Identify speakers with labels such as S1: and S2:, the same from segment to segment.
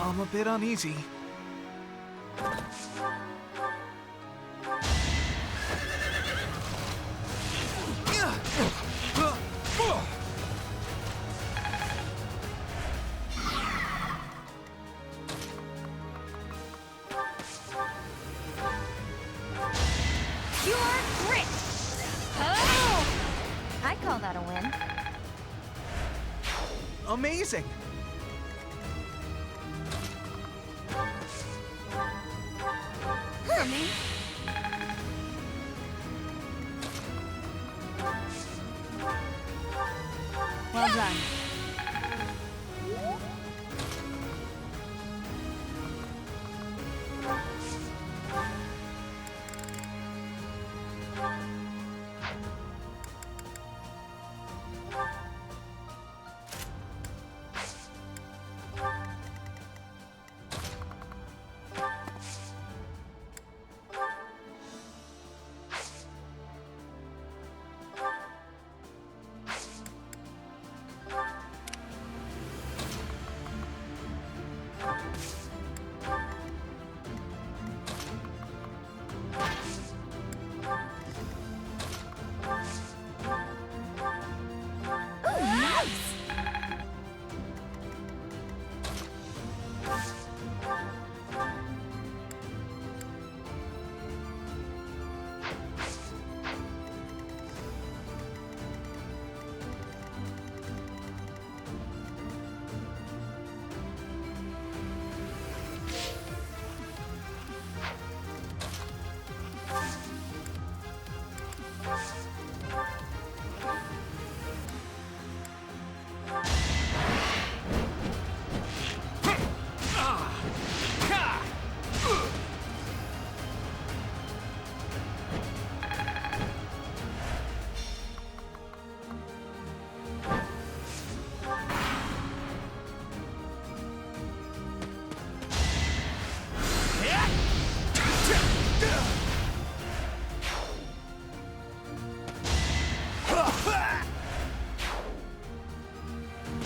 S1: I'm a bit uneasy.
S2: Pure grit! Oh! I call that a win.
S1: Amazing!
S2: Humming. Well done.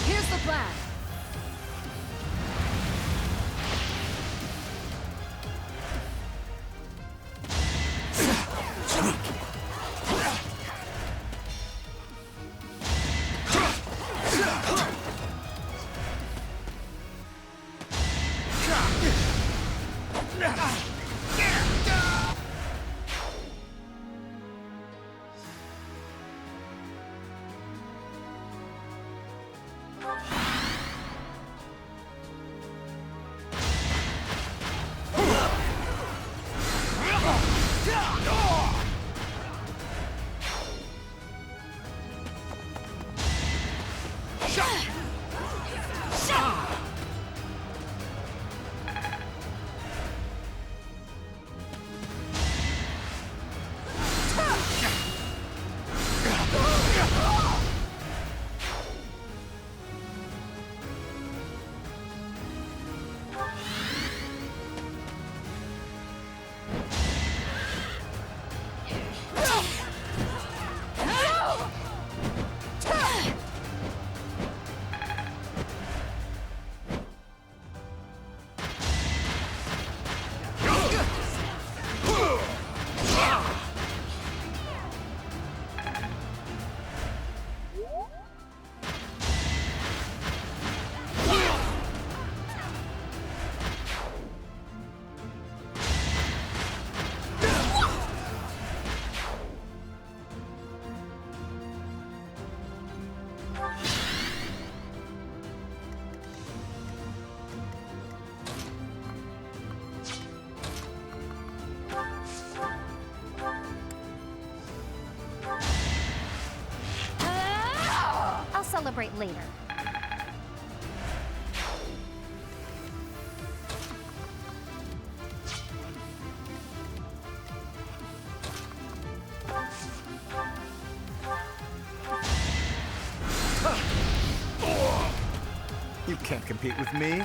S2: Here's the plan. I'll celebrate later.
S3: You can't compete with me.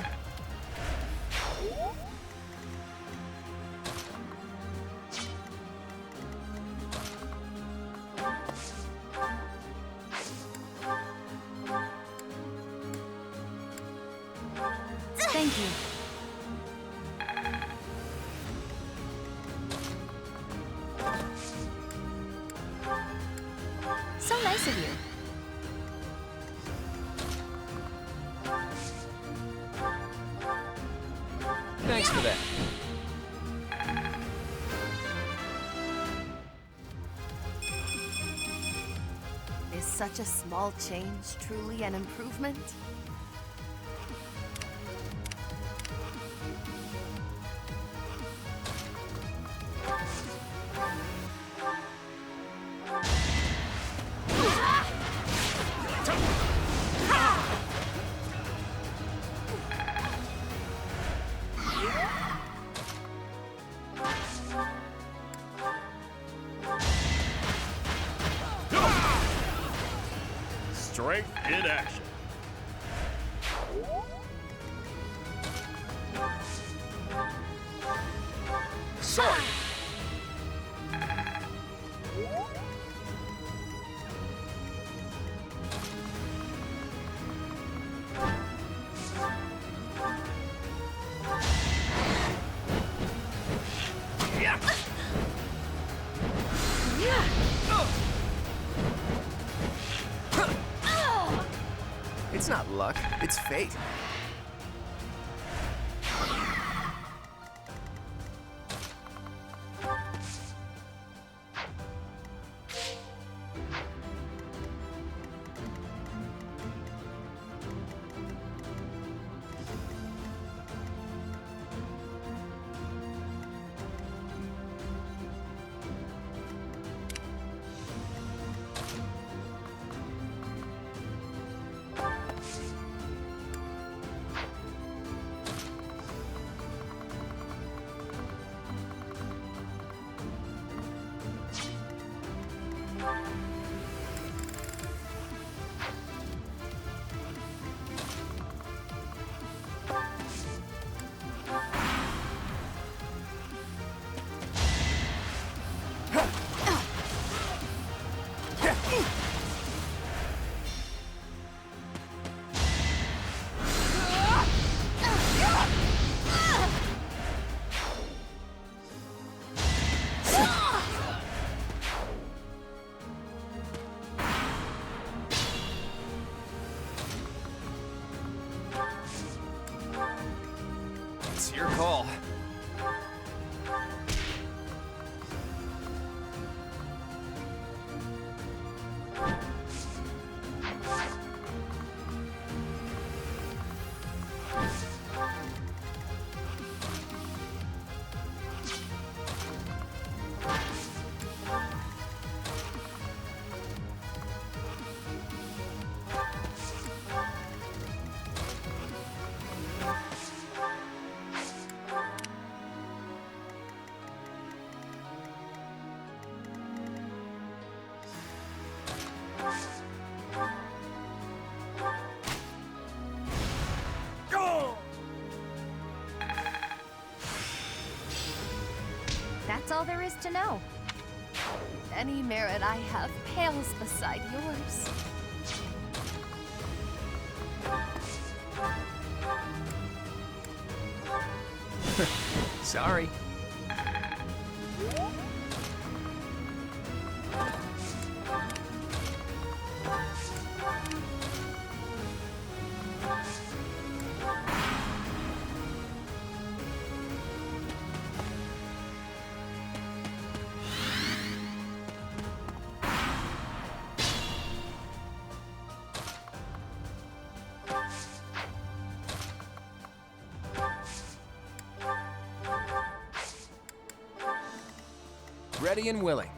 S2: Thank you.
S1: Thanks for that.
S4: Is such a small change truly an improvement?
S5: Strength in action.
S1: Sorry.
S3: It's not luck, it's fate. It's your call.
S2: That's all there is to know.
S4: Any merit I have pales beside yours.
S3: Sorry. Ready and willing.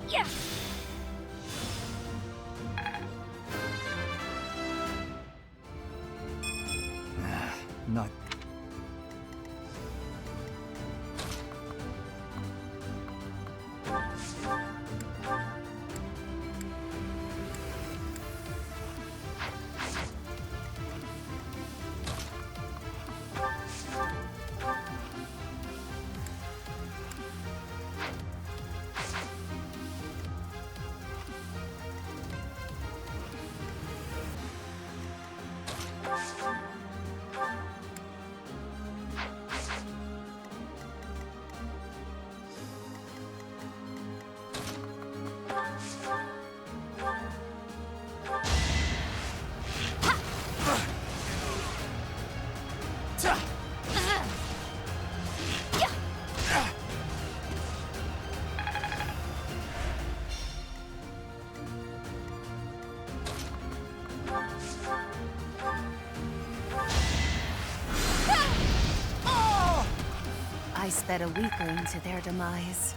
S2: Yeah!
S3: Not.
S4: sped a weakling to their demise.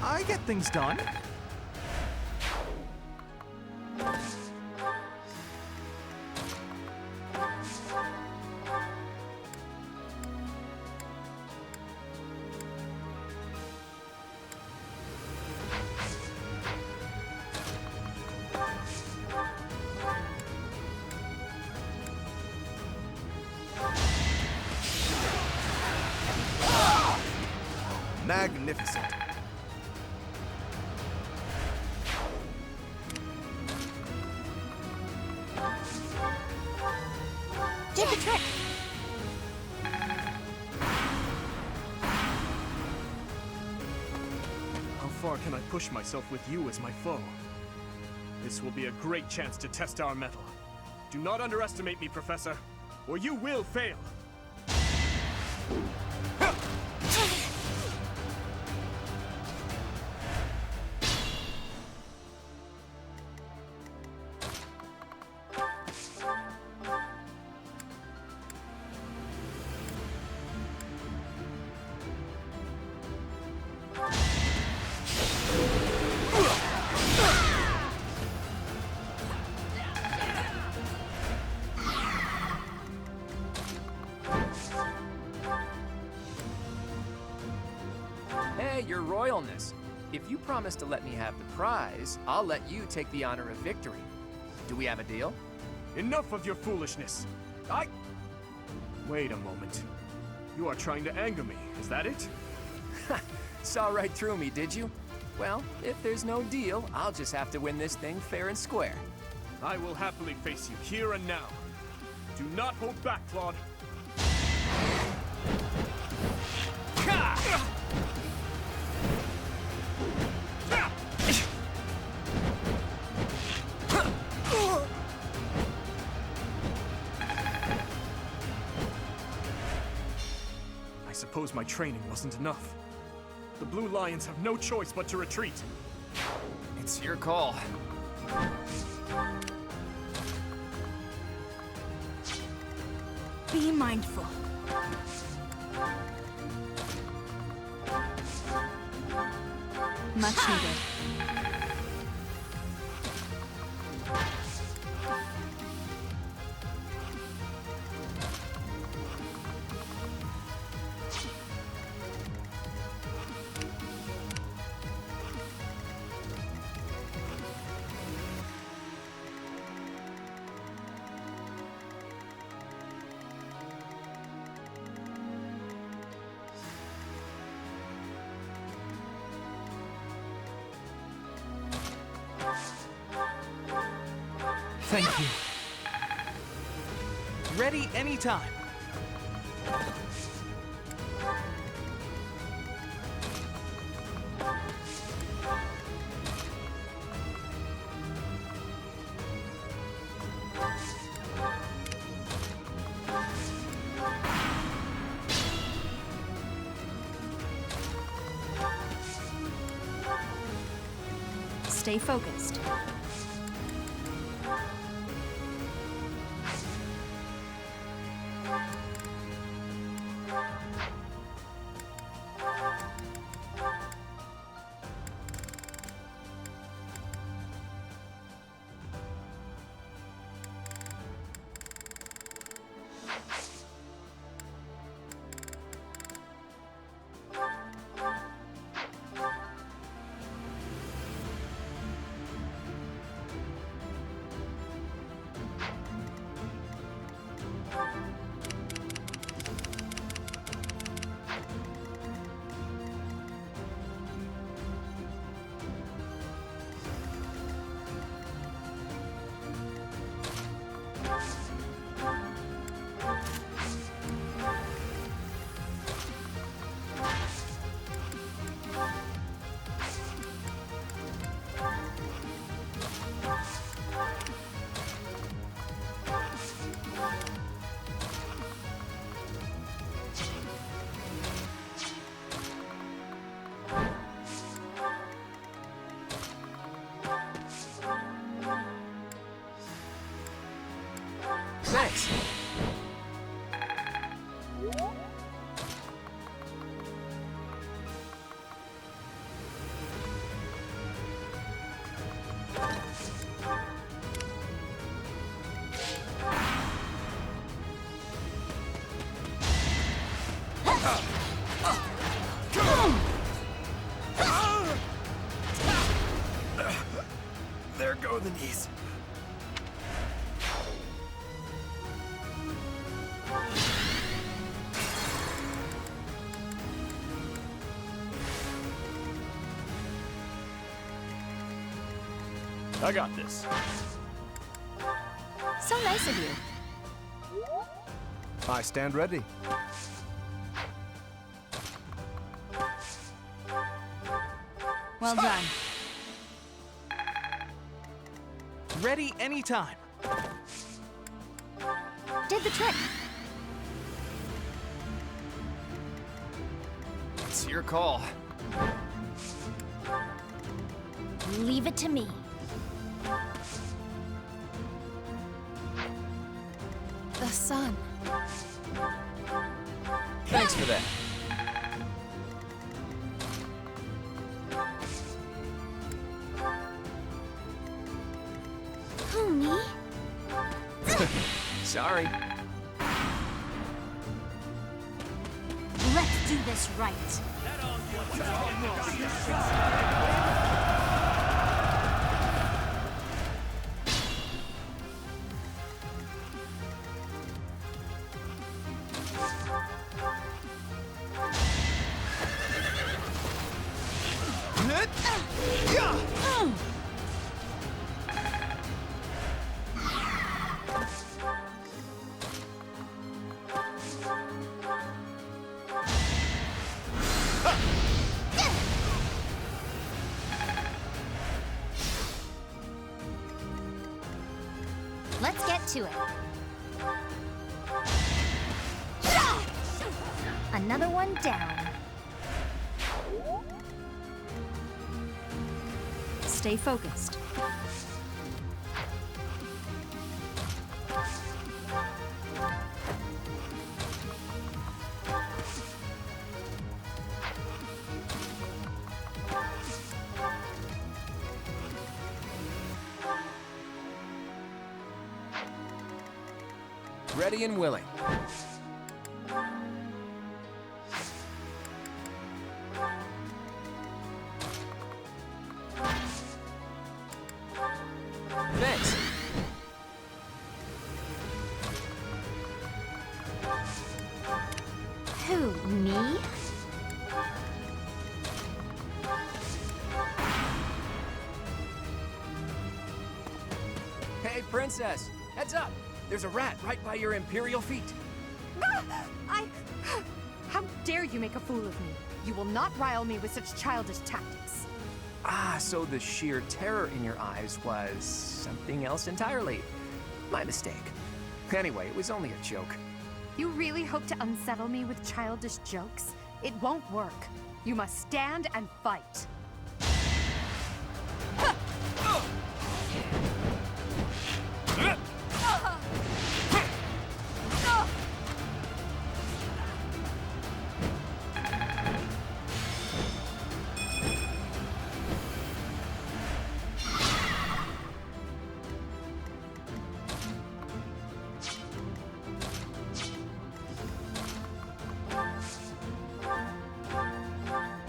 S1: I get things done.
S3: Magnificent.
S2: Did the trick.
S1: How far can I push myself with you as my foe? This will be a great chance to test our mettle. Do not underestimate me, Professor, or you will fail.
S3: Hey, your royalness. If you promise to let me have the prize, I'll let you take the honor of victory. Do we have a deal?
S1: Enough of your foolishness. Wait a moment. You are trying to anger me, is that it?
S3: Saw right through me, did you? Well, if there's no deal, I'll just have to win this thing fair and square.
S1: I will happily face you here and now. Do not hold back, Claude. I suppose my training wasn't enough. The Blue Lions have no choice but to retreat.
S3: It's your call.
S2: Be mindful. Much needed.
S5: Thank you. Ready anytime.
S2: Stay focused.
S3: Thanks.
S1: There go the knees. I got this.
S2: So nice of you.
S1: I stand ready.
S2: Well done.
S5: Ready anytime.
S2: Did the trick.
S3: It's your call.
S2: Leave it to me.
S4: The sun.
S3: Thanks for that.
S2: Who, me?
S3: Sorry.
S2: Let's do this right. Let's get to it. Another one down. Stay focused.
S3: Ready and willing. Thanks.
S2: Who, me?
S3: Hey, princess. Heads up. There's a rat right by your imperial feet.
S4: How dare you make a fool of me? You will not rile me with such childish tactics.
S3: Ah, so the sheer terror in your eyes was something else entirely. My mistake. Anyway, it was only a joke.
S4: You really hope to unsettle me with childish jokes? It won't work. You must stand and fight.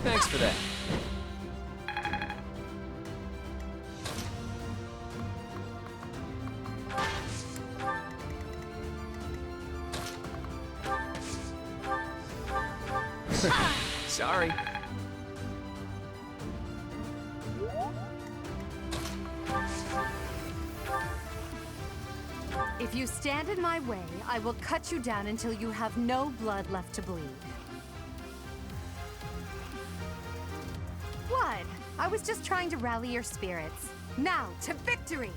S3: Thanks for that. Sorry.
S4: If you stand in my way, I will cut you down until you have no blood left to bleed. What? I was just trying to rally your spirits. Now, to victory!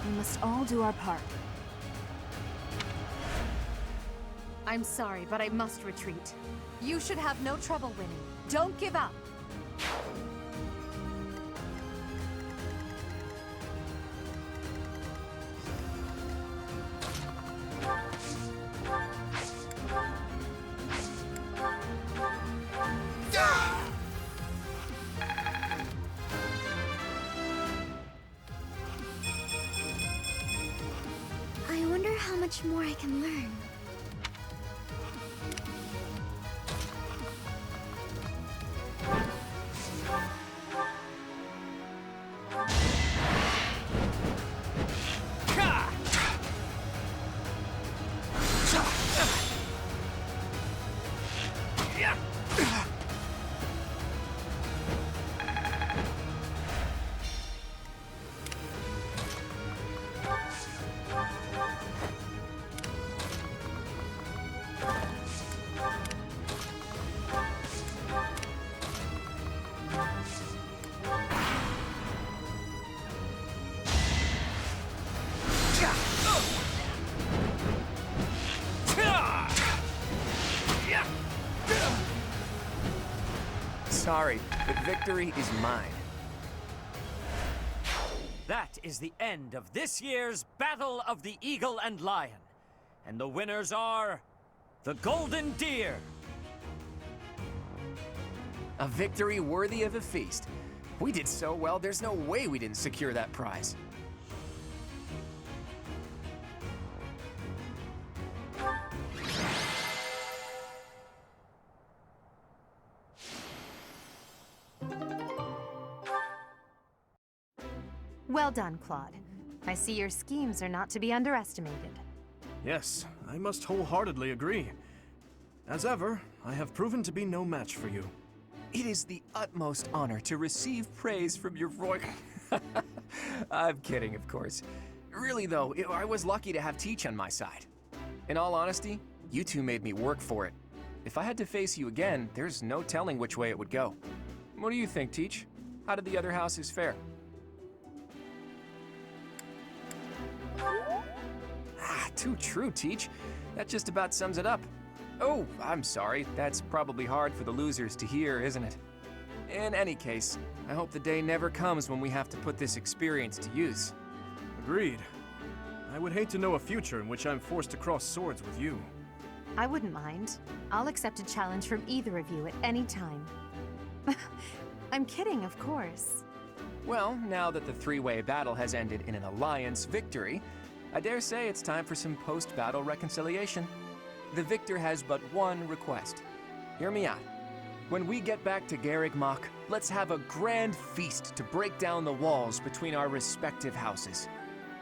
S2: We must all do our part.
S4: I'm sorry, but I must retreat. You should have no trouble winning. Don't give up.
S2: I wonder how much more I can learn.
S3: Sorry, but victory is mine.
S6: That is the end of this year's Battle of the Eagle and Lion. And the winners are... the Golden Deer!
S3: A victory worthy of a feast. We did so well, there's no way we didn't secure that prize.
S4: Well done, Claude. I see your schemes are not to be underestimated.
S1: Yes, I must wholeheartedly agree. As ever, I have proven to be no match for you.
S3: It is the utmost honor to receive praise from your royal... I'm kidding, of course. Really though, I was lucky to have Teach on my side. In all honesty, you two made me work for it. If I had to face you again, there's no telling which way it would go. What do you think, Teach? How did the other houses fare? Too true, Teach. That just about sums it up. Oh, I'm sorry. That's probably hard for the losers to hear, isn't it? In any case, I hope the day never comes when we have to put this experience to use.
S1: Agreed. I would hate to know a future in which I'm forced to cross swords with you.
S4: I wouldn't mind. I'll accept a challenge from either of you at any time. I'm kidding, of course.
S3: Well, now that the three-way battle has ended in an alliance victory, I dare say it's time for some post-battle reconciliation. The victor has but one request. Hear me out. When we get back to Garreg Mach, let's have a grand feast to break down the walls between our respective houses.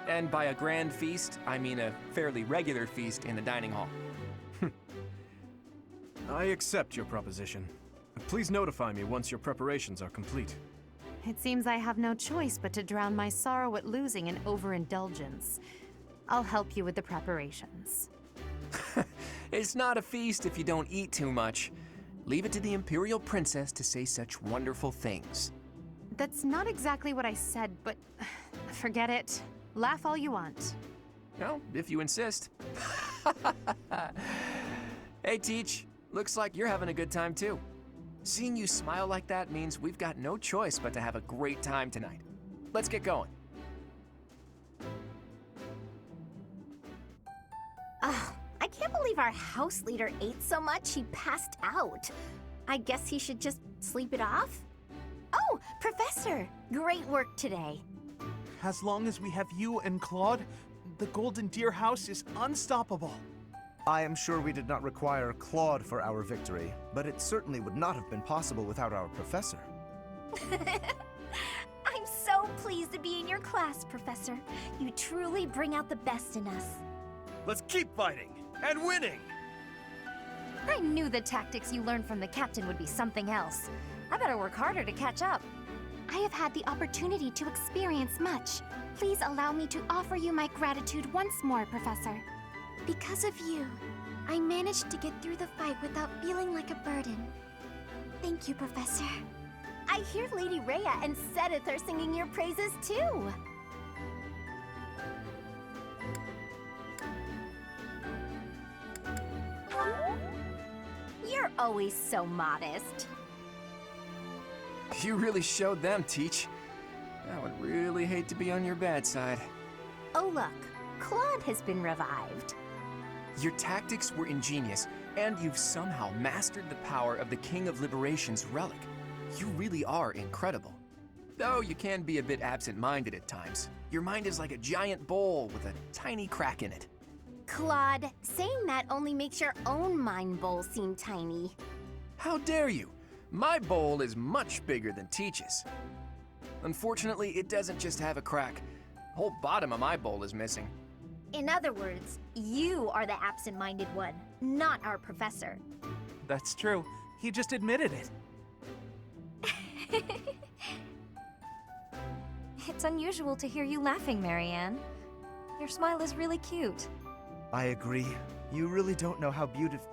S3: And by a grand feast, I mean a fairly regular feast in the dining hall.
S1: I accept your proposition. Please notify me once your preparations are complete.
S4: It seems I have no choice but to drown my sorrow at losing in overindulgence. I'll help you with the preparations.
S3: It's not a feast if you don't eat too much. Leave it to the Imperial Princess to say such wonderful things.
S4: That's not exactly what I said, but forget it. Laugh all you want.
S3: Well, if you insist. Hey, Teach. Looks like you're having a good time, too. Seeing you smile like that means we've got no choice but to have a great time tonight. Let's get going.
S2: I can't believe our house leader ate so much he passed out. I guess he should just sleep it off? Oh, Professor! Great work today.
S5: As long as we have you and Claude, the Golden Deer House is unstoppable.
S7: I am sure we did not require Claude for our victory, but it certainly would not have been possible without our professor.
S2: I'm so pleased to be in your class, Professor. You truly bring out the best in us.
S6: Let's keep fighting and winning!
S2: I knew the tactics you learned from the captain would be something else. I better work harder to catch up. I have had the opportunity to experience much. Please allow me to offer you my gratitude once more, Professor. Because of you, I managed to get through the fight without feeling like a burden. Thank you, Professor. I hear Lady Rhea and Sedith are singing your praises too. You're always so modest.
S3: You really showed them, Teach. I would really hate to be on your bad side.
S2: Oh look, Claude has been revived.
S3: Your tactics were ingenious, and you've somehow mastered the power of the King of Liberation's relic. You really are incredible. Though you can be a bit absent-minded at times. Your mind is like a giant bowl with a tiny crack in it.
S2: Claude, saying that only makes your own mind bowl seem tiny.
S3: How dare you? My bowl is much bigger than Teach's. Unfortunately, it doesn't just have a crack. The whole bottom of my bowl is missing.
S2: In other words, you are the absent-minded one, not our professor.
S5: That's true. He just admitted it.
S4: It's unusual to hear you laughing, Marianne. Your smile is really cute.
S7: I agree. You really don't know how beautiful...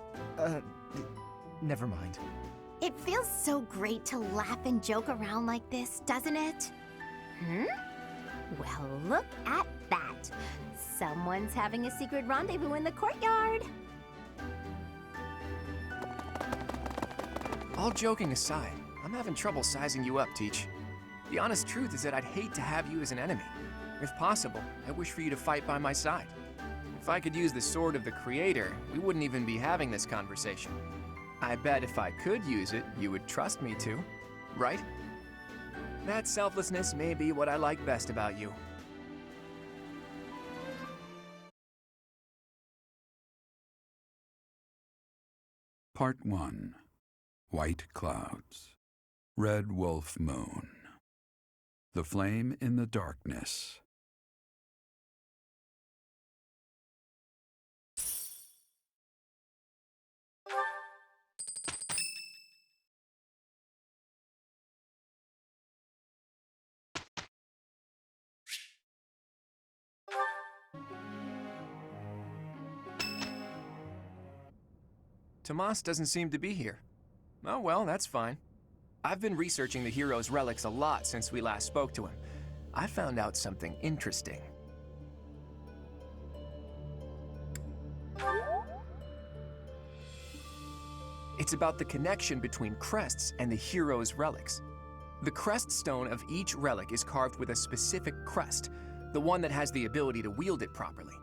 S7: never mind.
S2: It feels so great to laugh and joke around like this, doesn't it? Well, look at that. Someone's having a secret rendezvous in the courtyard.
S3: All joking aside, I'm having trouble sizing you up, Teach. The honest truth is that I'd hate to have you as an enemy. If possible, I wish for you to fight by my side. If I could use the sword of the Creator, we wouldn't even be having this conversation. I bet if I could use it, you would trust me to, right? That selflessness may be what I like best about you.
S8: Part 1. White Clouds. Red Wolf Moon. The Flame in the Darkness.
S3: Tomas doesn't seem to be here. Oh well, that's fine. I've been researching the hero's relics a lot since we last spoke to him. I found out something interesting. It's about the connection between crests and the hero's relics. The crest stone of each relic is carved with a specific crest, the one that has the ability to wield it properly.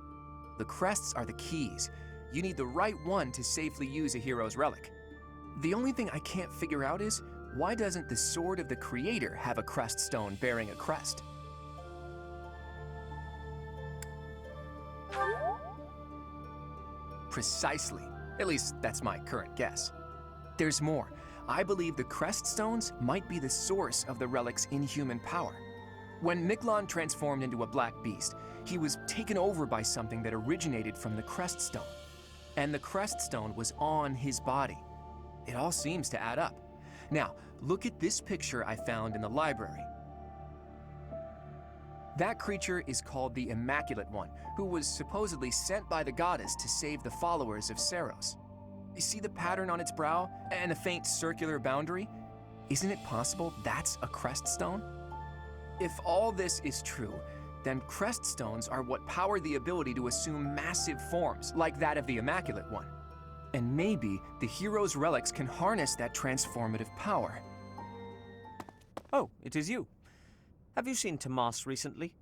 S3: The crests are the keys. You need the right one to safely use a hero's relic. The only thing I can't figure out is, why doesn't the Sword of the Creator have a crest stone bearing a crest? Precisely. At least, that's my current guess. There's more. I believe the crest stones might be the source of the relic's inhuman power. When Miklon transformed into a black beast, he was taken over by something that originated from the crest stone. And the crest stone was on his body. It all seems to add up. Now, look at this picture I found in the library. That creature is called the Immaculate One, who was supposedly sent by the goddess to save the followers of Saros. You see the pattern on its brow and the faint circular boundary? Isn't it possible that's a crest stone? If all this is true, then crest stones are what power the ability to assume massive forms, like that of the Immaculate One. And maybe the hero's relics can harness that transformative power.
S6: Oh, it is you. Have you seen Tomas recently?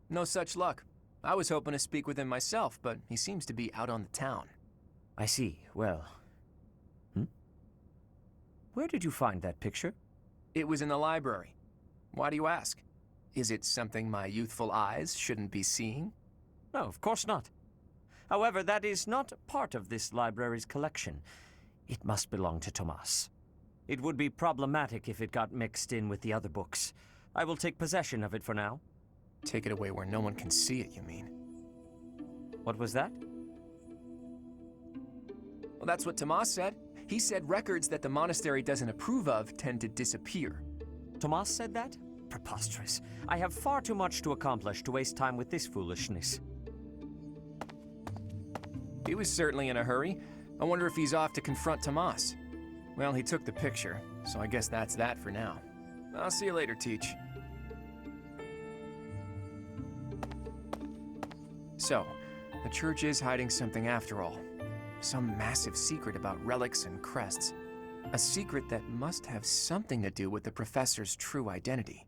S3: No such luck. I was hoping to speak with him myself, but he seems to be out on the town.
S6: I see. Well... Where did you find that picture?
S3: It was in the library. Why do you ask? Is it something my youthful eyes shouldn't be seeing?
S6: No, of course not. However, that is not part of this library's collection. It must belong to Tomas. It would be problematic if it got mixed in with the other books. I will take possession of it for now.
S3: Take it away where no one can see it, you mean?
S6: What was that?
S3: Well, that's what Tomas said. He said records that the monastery doesn't approve of tend to disappear.
S6: Tomas said that? Preposterous. I have far too much to accomplish to waste time with this foolishness.
S3: He was certainly in a hurry. I wonder if he's off to confront Tomas. Well, he took the picture, so I guess that's that for now. I'll see you later, Teach. So, the church is hiding something after all. Some massive secret about relics and crests. A secret that must have something to do with the professor's true identity.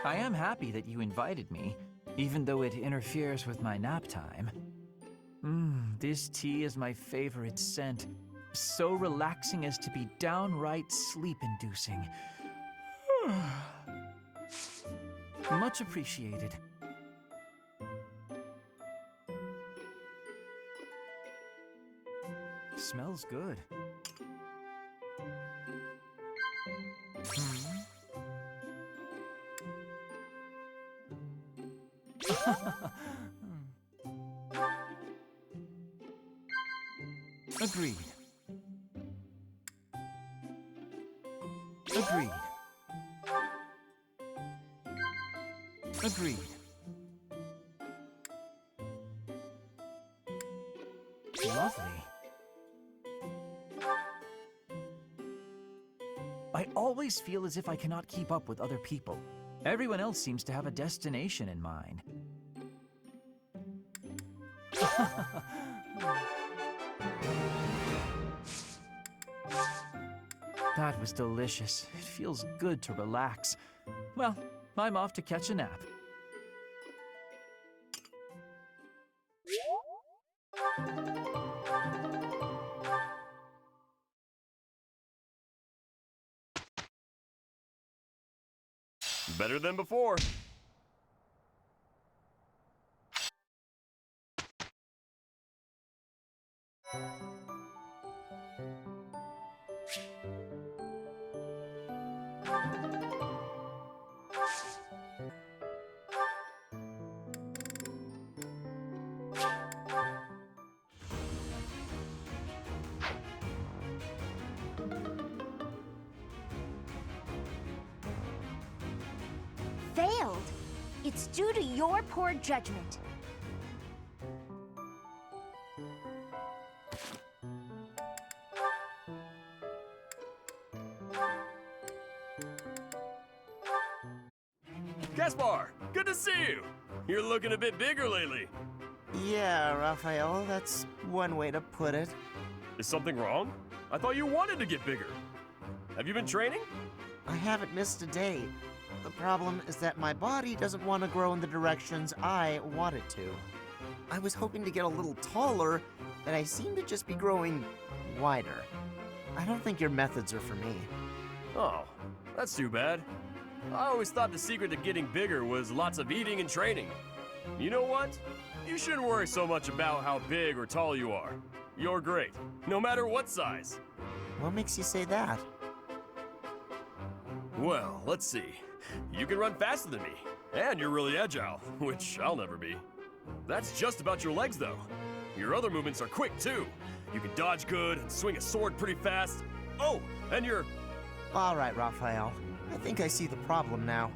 S9: I am happy that you invited me, even though it interferes with my nap time. This tea is my favorite scent. So relaxing as to be downright sleep-inducing. Much appreciated. Smells good. Agreed. Agreed. Agreed. Lovely. I always feel as if I cannot keep up with other people. Everyone else seems to have a destination in mind. That was delicious. It feels good to relax. Well, I'm off to catch a nap.
S1: Better than before.
S2: Failed. It's due to your poor judgment.
S1: Caspar, good to see you. You're looking a bit bigger lately.
S10: Yeah, Raphael, that's one way to put it.
S1: Is something wrong? I thought you wanted to get bigger. Have you been training?
S10: I haven't missed a day. The problem is that my body doesn't want to grow in the directions I want it to. I was hoping to get a little taller, but I seem to just be growing wider. I don't think your methods are for me.
S1: Oh, that's too bad. I always thought the secret to getting bigger was lots of eating and training. You know what? You shouldn't worry so much about how big or tall you are. You're great, no matter what size.
S10: What makes you say that?
S1: Well, let's see. You can run faster than me, and you're really agile, which I'll never be. That's just about your legs, though. Your other movements are quick, too. You can dodge good and swing a sword pretty fast. Oh, and you're...
S10: All right, Raphael. I think I see the problem now.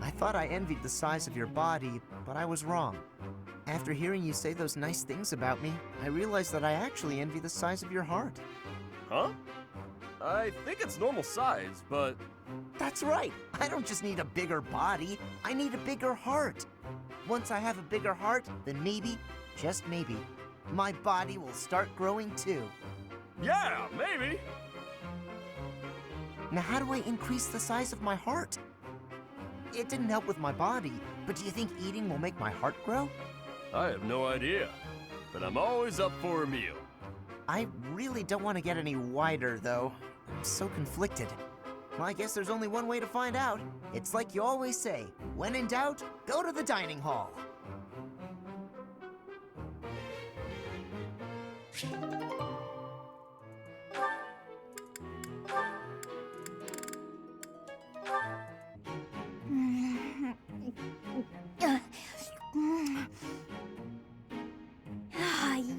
S10: I thought I envied the size of your body, but I was wrong. After hearing you say those nice things about me, I realized that I actually envy the size of your heart.
S1: Huh? I think it's normal size, but...
S10: That's right. I don't just need a bigger body. I need a bigger heart. Once I have a bigger heart, then maybe, just maybe, my body will start growing too.
S1: Yeah, maybe.
S10: Now, how do I increase the size of my heart? It didn't help with my body, but do you think eating will make my heart grow?
S1: I have no idea, but I'm always up for a meal.
S10: I really don't want to get any wider, though. I'm so conflicted. Well, I guess there's only one way to find out. It's like you always say, when in doubt, go to the dining hall.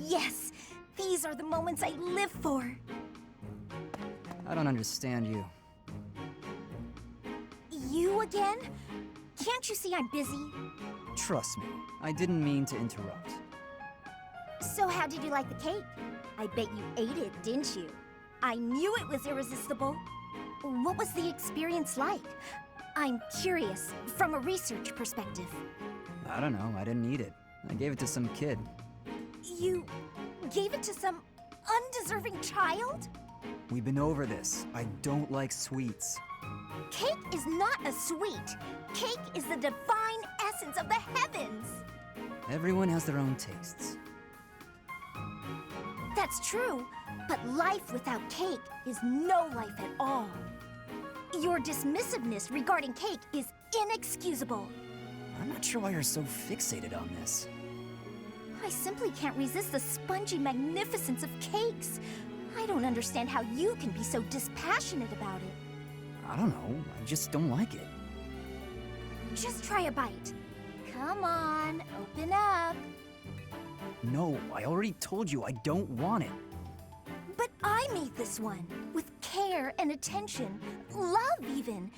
S2: Yes! These are the moments I live for!
S11: I don't understand you.
S2: You again? Can't you see I'm busy?
S11: Trust me, I didn't mean to interrupt.
S2: So how did you like the cake? I bet you ate it, didn't you? I knew it was irresistible. What was the experience like? I'm curious, from a research perspective.
S11: I don't know, I didn't eat it. I gave it to some kid.
S2: You gave it to some undeserving child?
S11: We've been over this. I don't like sweets.
S2: Cake is not a sweet. Cake is the divine essence of the heavens.
S11: Everyone has their own tastes.
S2: That's true, but life without cake is no life at all. Your dismissiveness regarding cake is inexcusable.
S11: I'm not sure why you're so fixated on this.
S2: I simply can't resist the spongy magnificence of cakes. I don't understand how you can be so dispassionate about it.
S11: I don't know, I just don't like it.
S2: Just try a bite. Come on, open up.
S11: No, I already told you I don't want it.
S2: But I made this one, with care and attention, love even.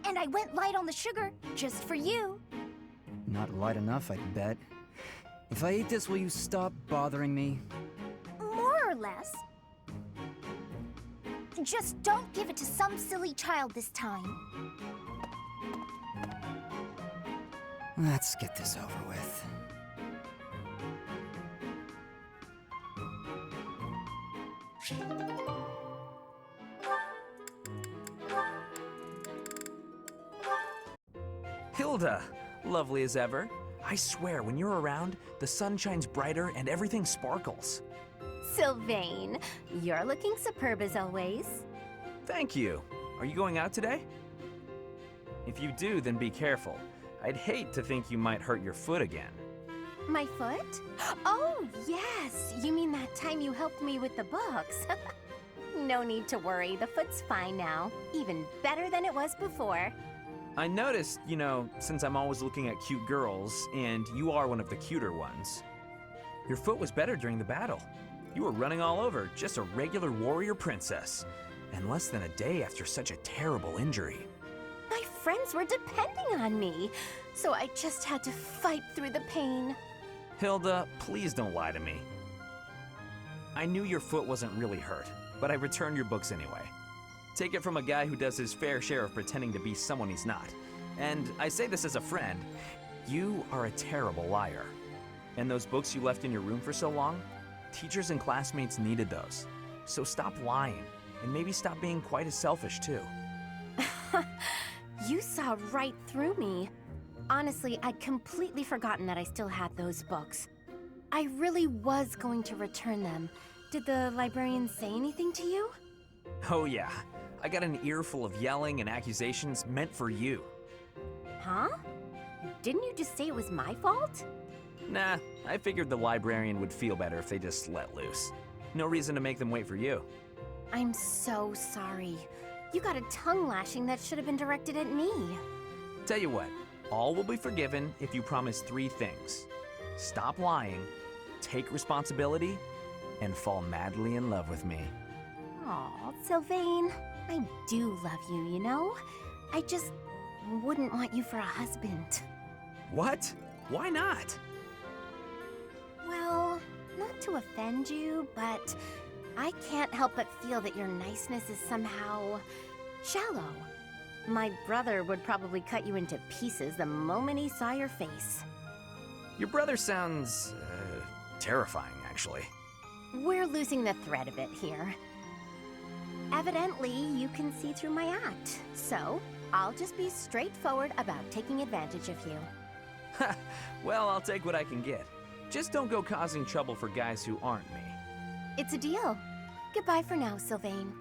S2: And I went light on the sugar, just for you.
S11: Not light enough, I'd bet. If I eat this, will you stop bothering me?
S2: More or less. Just don't give it to some silly child this time.
S11: Let's get this over with.
S9: Hilda, lovely as ever. I swear, when you're around, the sun shines brighter and everything sparkles.
S2: Sylvain, you're looking superb as always.
S9: Thank you. Are you going out today? If you do, then be careful. I'd hate to think you might hurt your foot again.
S2: My foot? Oh, yes. You mean that time you helped me with the books? No need to worry. The foot's fine now. Even better than it was before.
S9: I noticed, since I'm always looking at cute girls, and you are one of the cuter ones, your foot was better during the battle. You were running all over, just a regular warrior princess, and less than a day after such a terrible injury.
S2: My friends were depending on me, so I just had to fight through the pain.
S9: Hilda, please don't lie to me. I knew your foot wasn't really hurt, but I returned your books anyway. Take it from a guy who does his fair share of pretending to be someone he's not. And I say this as a friend, you are a terrible liar. And those books you left in your room for so long, teachers and classmates needed those. So stop lying, and maybe stop being quite as selfish too.
S2: You saw right through me. Honestly, I'd completely forgotten that I still had those books. I really was going to return them. Did the librarian say anything to you?
S9: Oh yeah, I got an earful of yelling and accusations meant for you.
S2: Huh? Didn't you just say it was my fault?
S9: Nah, I figured the librarian would feel better if they just let loose. No reason to make them wait for you.
S2: I'm so sorry. You got a tongue lashing that should have been directed at me.
S9: Tell you what, all will be forgiven if you promise 3 things. Stop lying, take responsibility, and fall madly in love with me.
S2: Aw, Sylvain, I do love you, you know? I just wouldn't want you for a husband.
S9: What? Why not?
S2: Well, not to offend you, but I can't help but feel that your niceness is somehow shallow. My brother would probably cut you into pieces the moment he saw your face.
S9: Your brother sounds, terrifying, actually.
S2: We're losing the thread a bit here. Evidently, you can see through my act, so I'll just be straightforward about taking advantage of you.
S9: Ha! Well, I'll take what I can get. Just don't go causing trouble for guys who aren't me.
S2: It's a deal. Goodbye for now, Sylvain.